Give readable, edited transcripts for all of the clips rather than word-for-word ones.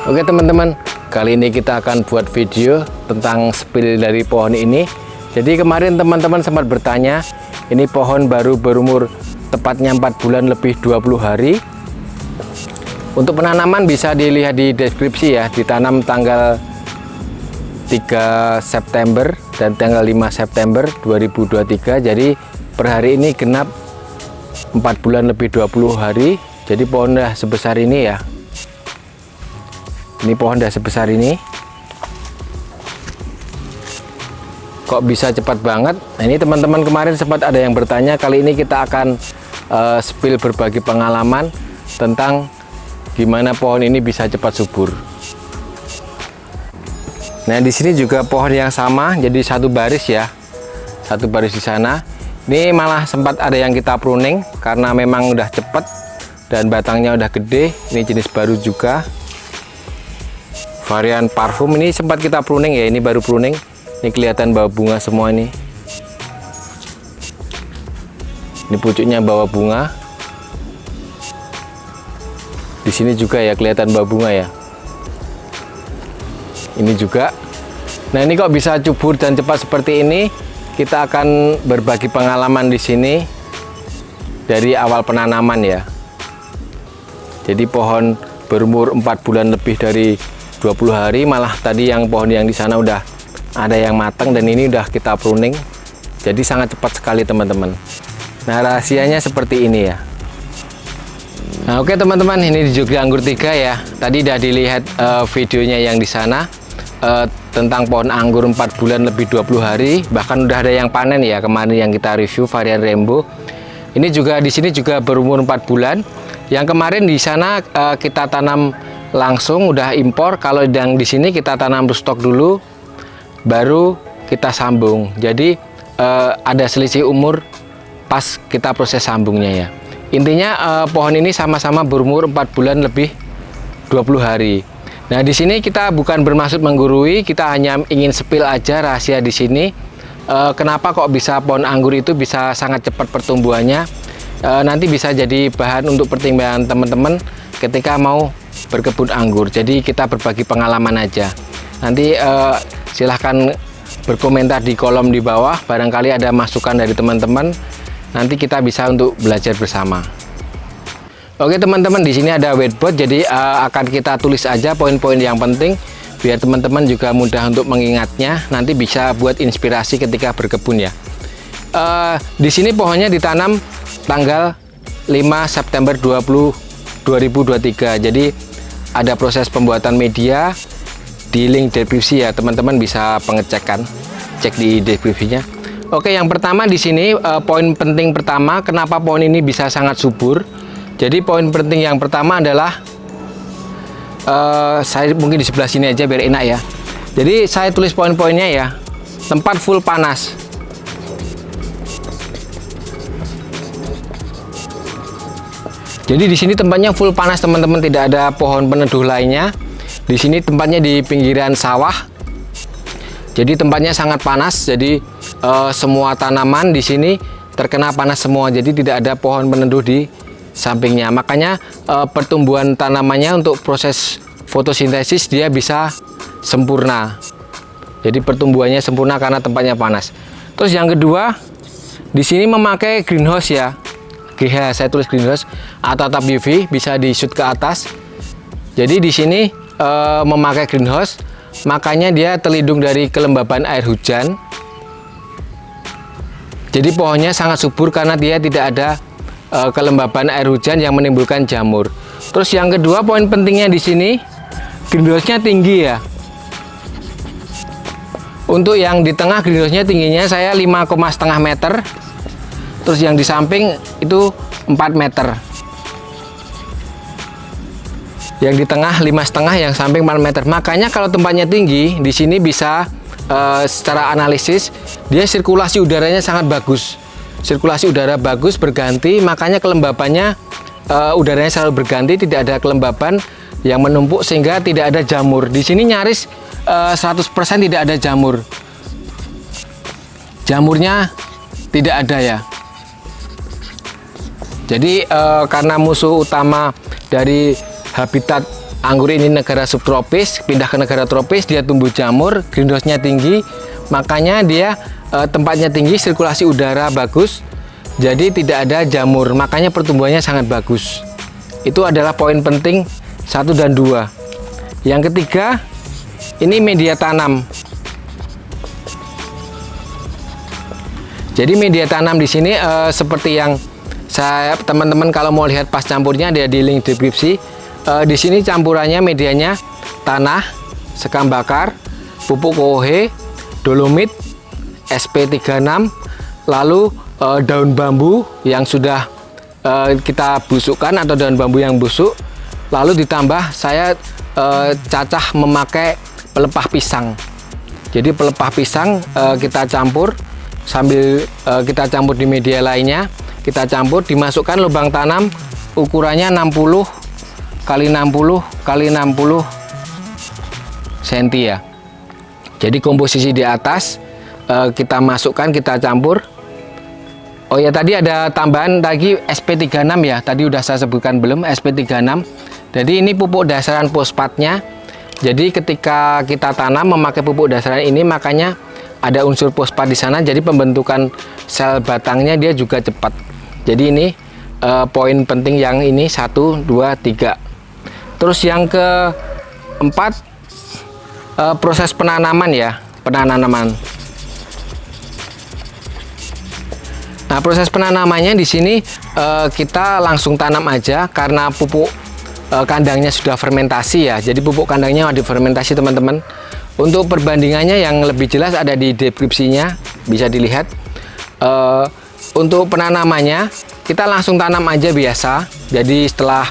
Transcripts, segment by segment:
Oke teman-teman, kali ini kita akan buat video tentang spill dari pohon ini. Jadi kemarin teman-teman sempat bertanya, ini pohon baru berumur tepatnya 4 bulan lebih 20 hari. Untuk penanaman bisa dilihat di deskripsi ya, ditanam tanggal 3 September dan tanggal 5 September 2023. Jadi per hari ini genap 4 bulan lebih 20 hari. Jadi pohon udah sebesar ini ya. Ini pohon udah sebesar ini. Kok bisa cepat banget? Nah, ini teman-teman kemarin sempat ada yang bertanya. Kali ini kita akan spill berbagi pengalaman tentang gimana pohon ini bisa cepat subur. Nah, di sini juga pohon yang sama, jadi satu baris ya. Satu baris di sana. Ini malah sempat ada yang kita pruning karena memang udah cepat dan batangnya udah gede. Ini jenis baru juga. Varian parfum ini sempat kita pruning ya, ini baru pruning. Ini kelihatan bawa bunga semua ini. Ini pucuknya bawa bunga. Di sini juga ya kelihatan bawa bunga ya. Ini juga. Nah, ini kok bisa subur dan cepat seperti ini? Kita akan berbagi pengalaman di sini dari awal penanaman ya. Jadi pohon berumur 4 bulan lebih dari 20 hari, malah tadi yang pohon yang di sana udah ada yang matang dan ini udah kita pruning. Jadi sangat cepat sekali teman-teman. Nah, rahasianya seperti ini ya. Nah, oke teman-teman, ini di Jogja Anggur 3 ya. Tadi udah dilihat videonya yang di sana tentang pohon anggur 4 bulan lebih 20 hari, bahkan udah ada yang panen ya kemarin yang kita review varian Rainbow. Ini juga di sini juga berumur 4 bulan. Yang kemarin di sana kita tanam langsung udah impor. Kalau yang di sini kita tanam stok dulu baru kita sambung. Jadi ada selisih umur pas kita proses sambungnya ya. Intinya pohon ini sama-sama berumur 4 bulan lebih 20 hari. Nah, di sini kita bukan bermaksud menggurui, kita hanya ingin spill aja rahasia di sini. Kenapa kok bisa pohon anggur itu bisa sangat cepat pertumbuhannya? Nanti bisa jadi bahan untuk pertimbangan teman-teman ketika mau berkebun anggur. Jadi kita berbagi pengalaman aja. Nanti silahkan berkomentar di kolom di bawah, barangkali ada masukan dari teman-teman. Nanti kita bisa untuk belajar bersama. Oke teman-teman, di sini ada whiteboard, jadi akan kita tulis aja poin-poin yang penting biar teman-teman juga mudah untuk mengingatnya. Nanti bisa buat inspirasi ketika berkebun ya. Di sini pohonnya ditanam tanggal 5 September 2023. Jadi ada proses pembuatan media di link deskripsi ya, teman-teman bisa pengecekan, cek di deskripsinya. Oke, yang pertama di sini poin penting pertama kenapa pohon ini bisa sangat subur. Jadi poin penting yang pertama adalah saya mungkin di sebelah sini aja biar enak ya. Jadi saya tulis poin-poinnya ya. Tempat full panas. Jadi di sini tempatnya full panas teman-teman, tidak ada pohon peneduh lainnya. Di sini tempatnya di pinggiran sawah. Jadi tempatnya sangat panas. Jadi semua tanaman di sini terkena panas semua. Jadi tidak ada pohon peneduh di sampingnya. Makanya pertumbuhan tanamannya untuk proses fotosintesis dia bisa sempurna. Jadi pertumbuhannya sempurna karena tempatnya panas. Terus yang kedua, di sini memakai greenhouse ya. GH saya tulis greenhouse atau atap UV, bisa di shoot ke atas. Jadi di sini memakai greenhouse, makanya dia terlindung dari kelembaban air hujan. Jadi pohonnya sangat subur karena dia tidak ada kelembaban air hujan yang menimbulkan jamur. Terus yang kedua poin pentingnya di sini greenhouse-nya tinggi ya. Untuk yang di tengah greenhouse-nya tingginya saya 5,5 meter. Terus yang di samping itu 4 meter. Yang di tengah 5,5, yang samping 4 meter. Makanya kalau tempatnya tinggi di sini bisa secara analisis dia sirkulasi udaranya sangat bagus. Sirkulasi udara bagus berganti, makanya kelembabannya udaranya selalu berganti, tidak ada kelembaban yang menumpuk sehingga tidak ada jamur. Di sini nyaris 100% tidak ada jamur. Jamurnya tidak ada ya. Jadi karena musuh utama dari habitat anggur ini negara subtropis, pindah ke negara tropis, dia tumbuh jamur, greenhouse-nya tinggi, makanya dia tempatnya tinggi, sirkulasi udara bagus, jadi tidak ada jamur, makanya pertumbuhannya sangat bagus. Itu adalah poin penting 1 dan 2. Yang ketiga, ini media tanam. Jadi media tanam di sini seperti yang teman-teman kalau mau lihat pas campurnya ada di link deskripsi. Di sini campurannya medianya tanah, sekam bakar, pupuk kohe, dolomit, SP36, lalu daun bambu yang sudah kita busukkan atau daun bambu yang busuk, lalu ditambah saya cacah memakai pelepah pisang. Jadi pelepah pisang kita campur sambil kita campur di media lainnya, kita campur, dimasukkan lubang tanam ukurannya 60 kali 60 kali 60 cm ya. Jadi komposisi di atas kita masukkan, kita campur. Oh ya, tadi ada tambahan lagi SP36 ya, tadi udah saya sebutkan belum, SP36. Jadi ini pupuk dasaran fosfatnya. Jadi ketika kita tanam memakai pupuk dasaran ini, makanya ada unsur fosfat di sana, jadi pembentukan sel batangnya dia juga cepat. Jadi ini poin penting yang ini 1, 2, 3. Terus yang keempat, proses penanaman ya, penanaman. Nah, proses penanamannya di sini kita langsung tanam aja karena pupuk kandangnya sudah fermentasi ya. Jadi pupuk kandangnya ada fermentasi, teman-teman. Untuk perbandingannya yang lebih jelas ada di deskripsinya, bisa dilihat. Untuk penanamannya kita langsung tanam aja biasa. Jadi setelah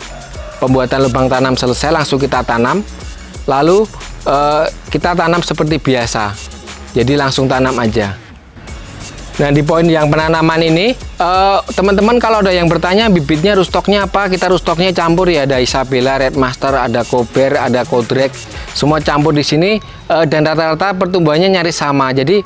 pembuatan lubang tanam selesai langsung kita tanam. Lalu kita tanam seperti biasa. Jadi langsung tanam aja. Nah, di poin yang penanaman ini, teman-teman kalau ada yang bertanya bibitnya rustoknya apa, kita rustoknya campur ya, ada Isabella, Red Master, ada Kober, ada Kodrek, semua campur di sini, dan rata-rata pertumbuhannya nyaris sama. Jadi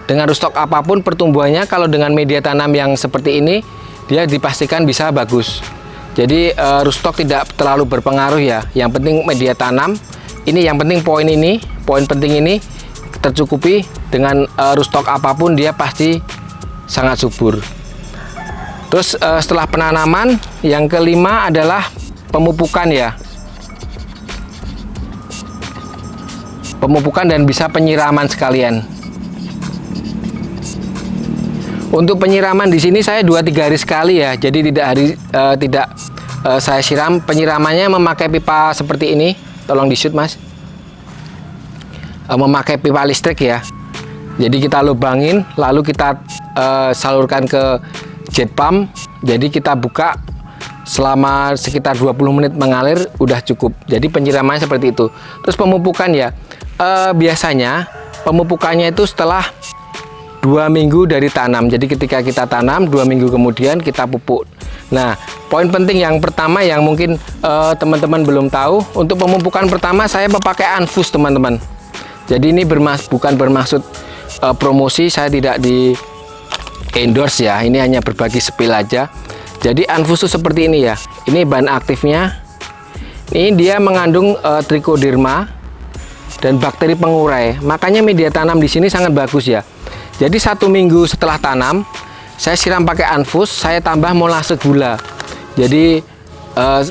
dengan rustok apapun pertumbuhannya, kalau dengan media tanam yang seperti ini, dia dipastikan bisa bagus. Jadi rustok tidak terlalu berpengaruh ya. Yang penting media tanam. Ini yang penting poin ini, poin penting ini tercukupi. Dengan rustok apapun dia pasti sangat subur. Terus setelah penanaman, yang kelima adalah pemupukan ya. Pemupukan dan bisa penyiraman sekalian. Untuk penyiraman di sini saya 2-3 hari sekali ya. Jadi tidak saya siram. Penyiramannya memakai pipa seperti ini. Tolong di-shoot, Mas. Memakai pipa listrik ya. Jadi kita lubangin, lalu kita salurkan ke jet pump. Jadi kita buka selama sekitar 20 menit mengalir, udah cukup. Jadi penyiramannya seperti itu. Terus pemupukan ya, biasanya pemupukannya itu setelah 2 minggu dari tanam. Jadi ketika kita tanam 2 minggu kemudian kita pupuk. Nah, poin penting yang pertama yang mungkin teman-teman belum tahu, untuk pemupukan pertama saya memakai Anfus, teman-teman. Jadi ini bukan bermaksud promosi, saya tidak di endorse ya, ini hanya berbagi spill aja. Jadi Anfus itu seperti ini ya, ini bahan aktifnya, ini dia mengandung trichoderma dan bakteri pengurai, makanya media tanam di sini sangat bagus ya. Jadi 1 minggu setelah tanam saya siram pakai Anfus, saya tambah molase gula. Jadi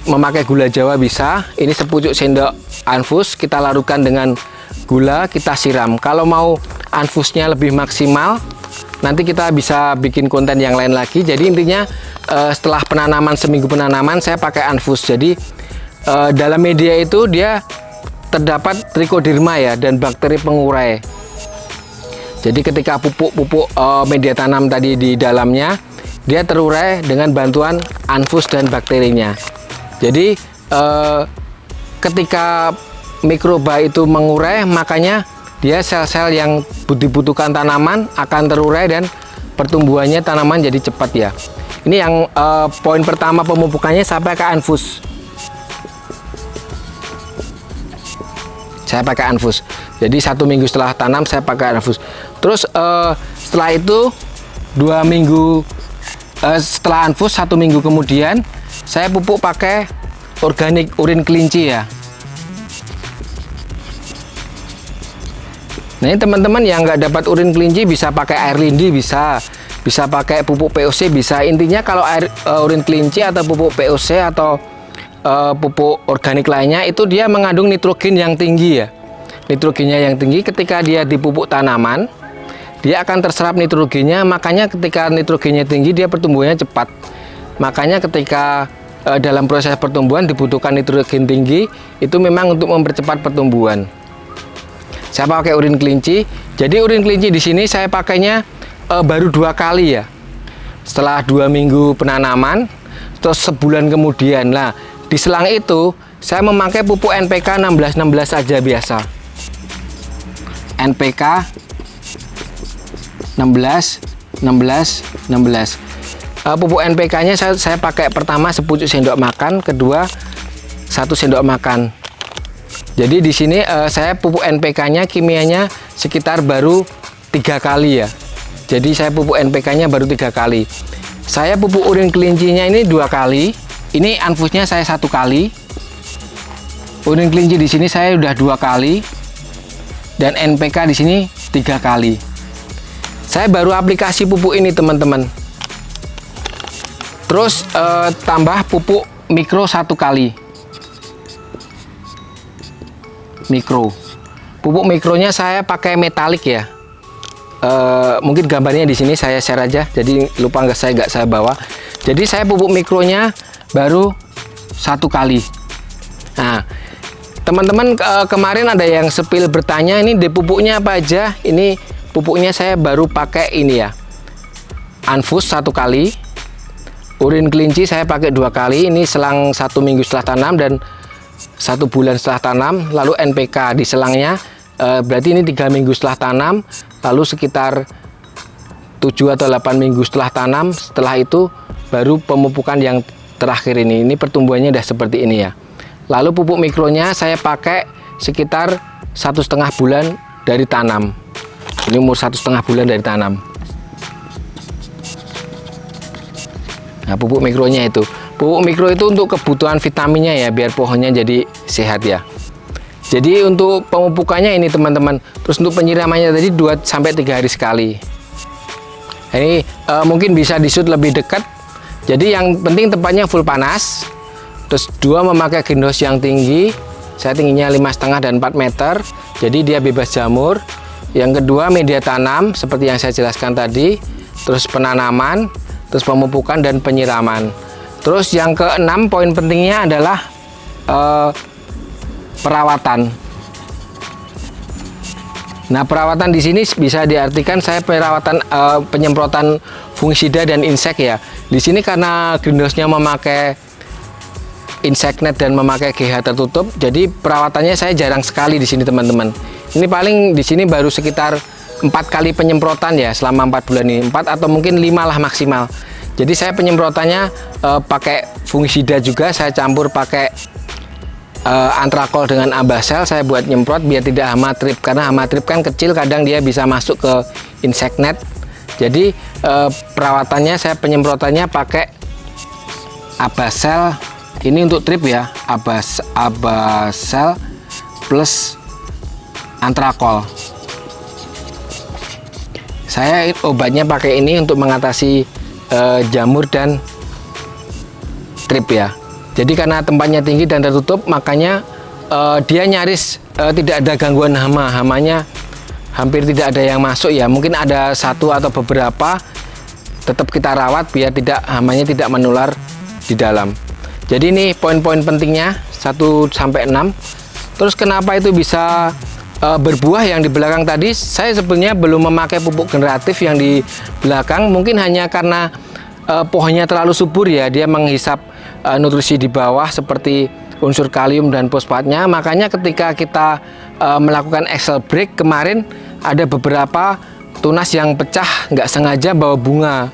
memakai gula Jawa bisa, ini sepucuk sendok Anfus kita larutkan dengan gula, kita siram. Kalau mau Anfusnya lebih maksimal, nanti kita bisa bikin konten yang lain lagi. Jadi intinya setelah penanaman, seminggu penanaman saya pakai Anfus. Jadi dalam media itu dia terdapat trichoderma ya dan bakteri pengurai. Jadi ketika pupuk media tanam tadi di dalamnya, dia terurai dengan bantuan Anfus dan bakterinya. Jadi ketika mikroba itu mengurai, makanya dia sel-sel yang dibutuhkan tanaman akan terurai dan pertumbuhannya tanaman jadi cepat ya. Ini yang poin pertama pemupukannya saya pakai Anfus. Saya pakai Anfus. Jadi 1 minggu setelah tanam saya pakai Anfus. Terus setelah itu 2 minggu setelah Anfus, 1 minggu kemudian saya pupuk pakai organik urin kelinci ya. Nah ini teman-teman yang nggak dapat urin kelinci bisa pakai air lindi, bisa pakai pupuk POC, bisa. Intinya kalau air urin kelinci atau pupuk POC atau pupuk organik lainnya itu dia mengandung nitrogen yang tinggi ya. Nitrogennya yang tinggi, ketika dia dipupuk tanaman dia akan terserap nitrogennya, makanya ketika nitrogennya tinggi dia pertumbuhannya cepat. Makanya ketika dalam proses pertumbuhan dibutuhkan nitrogen tinggi, itu memang untuk mempercepat pertumbuhan. Saya pakai urin kelinci. Jadi urin kelinci di sini saya pakainya baru 2 kali ya. Setelah 2 minggu penanaman, terus sebulan kemudian. Nah, di selang itu saya memakai pupuk NPK 16-16 saja biasa. NPK 16-16-16. Pupuk NPK-nya saya pakai pertama sepucuk sendok makan, kedua 1 sendok makan. Jadi di sini saya pupuk NPK-nya kimianya sekitar baru 3 kali ya. Jadi saya pupuk NPK-nya baru 3 kali. Saya pupuk urin kelincinya ini 2 kali. Ini infusnya saya 1 kali. Urin kelinci di sini saya udah 2 kali. Dan NPK di sini 3 kali. Saya baru aplikasi pupuk ini teman-teman. Terus tambah pupuk mikro 1 kali. Mikro. Pupuk mikronya saya pakai metalik ya. Mungkin gambarnya di sini saya share aja. Jadi lupa nggak saya bawa. Jadi saya pupuk mikronya baru 1 kali. Nah, teman-teman kemarin ada yang sepil bertanya ini di pupuknya apa aja. Ini pupuknya saya baru pakai ini ya. Anfus 1 kali. Urin kelinci saya pakai 2 kali. Ini selang 1 minggu setelah tanam dan 1 bulan setelah tanam. Lalu NPK di selangnya berarti ini 3 minggu setelah tanam. Lalu sekitar 7 atau 8 minggu setelah tanam. Setelah itu baru pemupukan yang terakhir ini. Ini pertumbuhannya udah seperti ini ya. Lalu pupuk mikronya saya pakai sekitar 1,5 bulan dari tanam. Ini umur 1,5 bulan dari tanam. Nah, pupuk mikronya itu. Pupuk mikro itu untuk kebutuhan vitaminnya ya, biar pohonnya jadi sehat ya. Jadi untuk pemupukannya ini teman-teman. Terus untuk penyiramannya tadi 2-3 hari sekali. Ini mungkin bisa di-shoot lebih dekat. Jadi yang penting tempatnya full panas. Terus 2 memakai greenhouse yang tinggi. Saya tingginya 5,5 dan 4 meter. Jadi dia bebas jamur. Yang kedua media tanam seperti yang saya jelaskan tadi. Terus penanaman, terus pemupukan dan penyiraman. Terus yang keenam poin pentingnya adalah perawatan. Nah, perawatan di sini bisa diartikan saya perawatan penyemprotan fungisida dan insek ya. Di sini karena greenhouse-nya memakai insect net dan memakai GH tertutup, jadi perawatannya saya jarang sekali di sini teman-teman. Ini paling di sini baru sekitar 4 kali penyemprotan ya selama 4 bulan ini, 4 atau mungkin 5 lah maksimal. Jadi saya penyemprotannya pakai fungisida juga, saya campur pakai antrakol dengan Abasel, saya buat nyemprot biar tidak hama trip, karena hama trip kan kecil kadang dia bisa masuk ke insect net. Jadi perawatannya saya penyemprotannya pakai Abasel, ini untuk trip ya, Abasel plus antrakol. Saya obatnya pakai ini untuk mengatasi jamur dan trip ya. Jadi karena tempatnya tinggi dan tertutup, makanya dia nyaris tidak ada gangguan hama. Hamanya hampir tidak ada yang masuk ya. Mungkin ada 1 atau beberapa, tetap kita rawat biar hamanya tidak menular di dalam. Jadi ini poin-poin pentingnya 1-6. Terus kenapa itu bisa berbuah yang di belakang tadi? Saya sebenarnya belum memakai pupuk generatif yang di belakang, mungkin hanya karena pohonnya terlalu subur ya, dia menghisap nutrisi di bawah seperti unsur kalium dan fosfatnya. Makanya ketika kita melakukan axle break kemarin, ada beberapa tunas yang pecah nggak sengaja bawa bunga.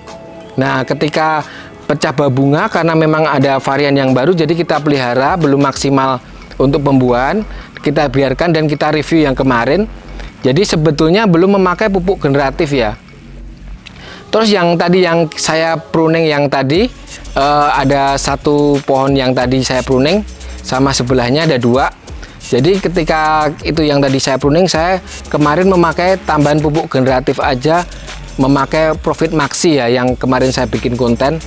Nah, ketika pecah bawa bunga karena memang ada varian yang baru, jadi kita pelihara belum maksimal untuk pembuahan, kita biarkan dan kita review yang kemarin. Jadi sebetulnya belum memakai pupuk generatif ya. Terus yang tadi yang saya pruning yang tadi ada satu pohon yang tadi saya pruning, sama sebelahnya ada 2. Jadi ketika itu yang tadi saya pruning, saya kemarin memakai tambahan pupuk generatif aja, memakai Profit Maxi ya, yang kemarin saya bikin konten.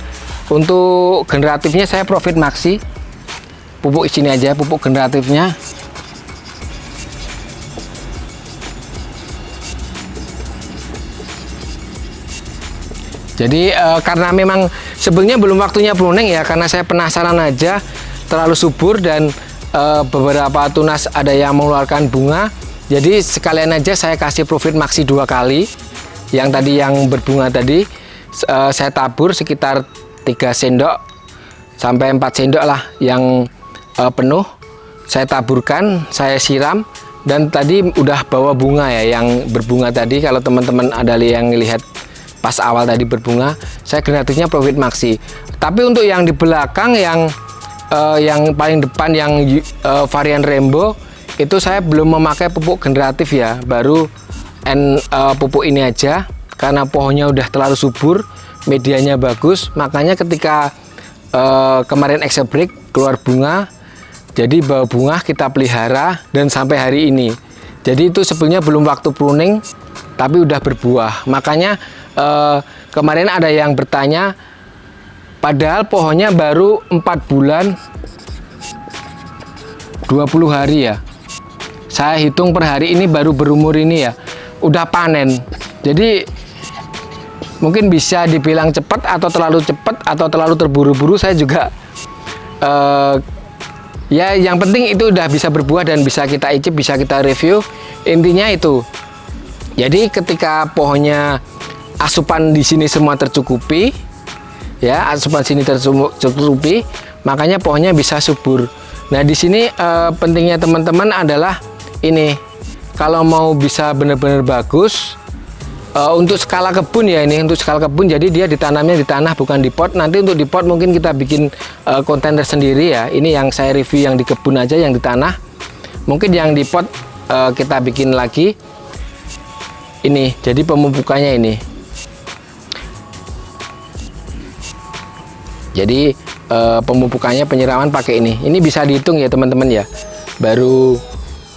Untuk generatifnya saya Profit Maxi, pupuk sini aja pupuk generatifnya. Jadi karena memang sebenarnya belum waktunya pruning ya, karena saya penasaran aja, terlalu subur dan beberapa tunas ada yang mengeluarkan bunga. Jadi sekalian aja saya kasih Profit Maxi 2 kali. Yang tadi yang berbunga tadi saya tabur sekitar 3 sendok sampai 4 sendok lah yang penuh. Saya taburkan, saya siram, dan tadi udah bawa bunga ya, yang berbunga tadi. Kalau teman-teman ada yang lihat pas awal tadi berbunga, saya generatifnya Profit Maxi. Tapi untuk yang di belakang yang paling depan yang varian Rainbow itu saya belum memakai pupuk generatif ya, baru pupuk ini aja karena pohonnya udah terlalu subur, medianya bagus. Makanya ketika kemarin extra break keluar bunga, jadi bawa bunga kita pelihara dan sampai hari ini. Jadi itu sebenarnya belum waktu pruning tapi udah berbuah. Makanya kemarin ada yang bertanya, padahal pohonnya baru 4 bulan 20 hari ya. Saya hitung per hari ini baru berumur ini ya, udah panen. Jadi mungkin bisa dibilang cepat atau terlalu cepat atau terlalu terburu-buru. Saya juga ya yang penting itu udah bisa berbuah dan bisa kita icip, bisa kita review. Intinya itu. Jadi ketika pohonnya asupan di sini semua tercukupi, ya asupan sini tercukupi, makanya pohonnya bisa subur. Nah di sini pentingnya teman-teman adalah ini, kalau mau bisa benar-benar bagus untuk skala kebun ya, ini untuk skala kebun, jadi dia ditanamnya di tanah bukan di pot. Nanti untuk di pot mungkin kita bikin konten tersendiri ya. Ini yang saya review yang di kebun aja, yang di tanah. Mungkin yang di pot kita bikin lagi. Ini jadi pemupukannya ini. Jadi pemupukannya, penyiraman pakai ini. Ini bisa dihitung ya teman-teman ya. Baru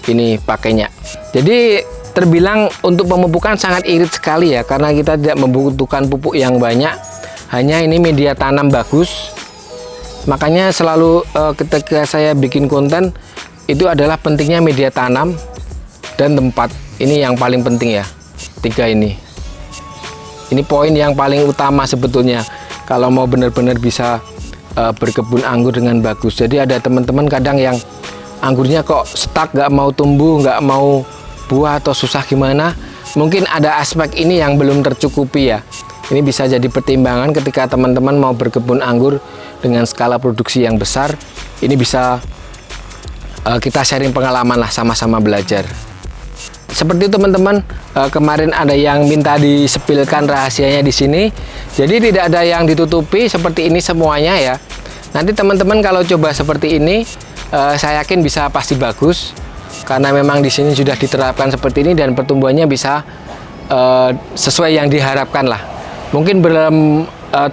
ini pakainya. Jadi terbilang untuk pemupukan sangat irit sekali ya, karena kita tidak membutuhkan pupuk yang banyak. Hanya ini media tanam bagus. Makanya selalu ketika saya bikin konten itu adalah pentingnya media tanam dan tempat. Ini yang paling penting ya. 3 ini. Ini poin yang paling utama sebetulnya kalau mau benar-benar bisa berkebun anggur dengan bagus. Jadi ada teman-teman kadang yang anggurnya kok stuck, nggak mau tumbuh, nggak mau buah atau susah gimana. Mungkin ada aspek ini yang belum tercukupi ya. Ini bisa jadi pertimbangan ketika teman-teman mau berkebun anggur dengan skala produksi yang besar. Ini bisa kita sharing pengalaman lah, sama-sama belajar. Seperti teman-teman, kemarin ada yang minta disepilkan rahasianya di sini. Jadi tidak ada yang ditutupi, seperti ini semuanya ya. Nanti teman-teman kalau coba seperti ini, saya yakin bisa pasti bagus. Karena memang di sini sudah diterapkan seperti ini dan pertumbuhannya bisa sesuai yang diharapkan lah. Mungkin belum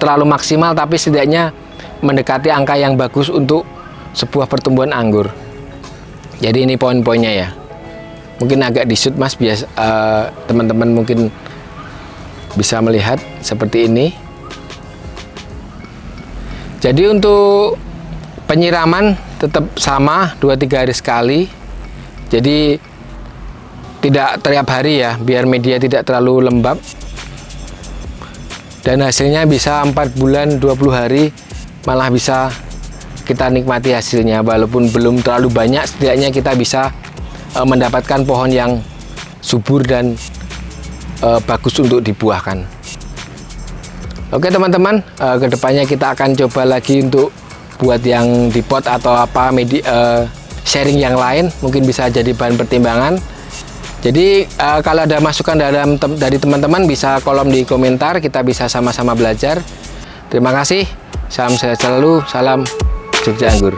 terlalu maksimal, tapi setidaknya mendekati angka yang bagus untuk sebuah pertumbuhan anggur. Jadi ini poin-poinnya ya. Mungkin agak di shoot mas, biasa teman-teman mungkin bisa melihat seperti ini. Jadi untuk penyiraman tetap sama 2-3 hari sekali. Jadi tidak tiap hari ya, biar media tidak terlalu lembab. Dan hasilnya bisa 4 bulan 20 hari malah bisa kita nikmati hasilnya. Walaupun belum terlalu banyak, setidaknya kita bisa mendapatkan pohon yang subur dan bagus untuk dibuahkan. Oke teman-teman, kedepannya kita akan coba lagi untuk buat yang di pot atau apa sharing yang lain, mungkin bisa jadi bahan pertimbangan. Jadi kalau ada masukan dari teman-teman bisa kolom di komentar, kita bisa sama-sama belajar. Terima kasih, salam sehat selalu, salam Jogja Anggur.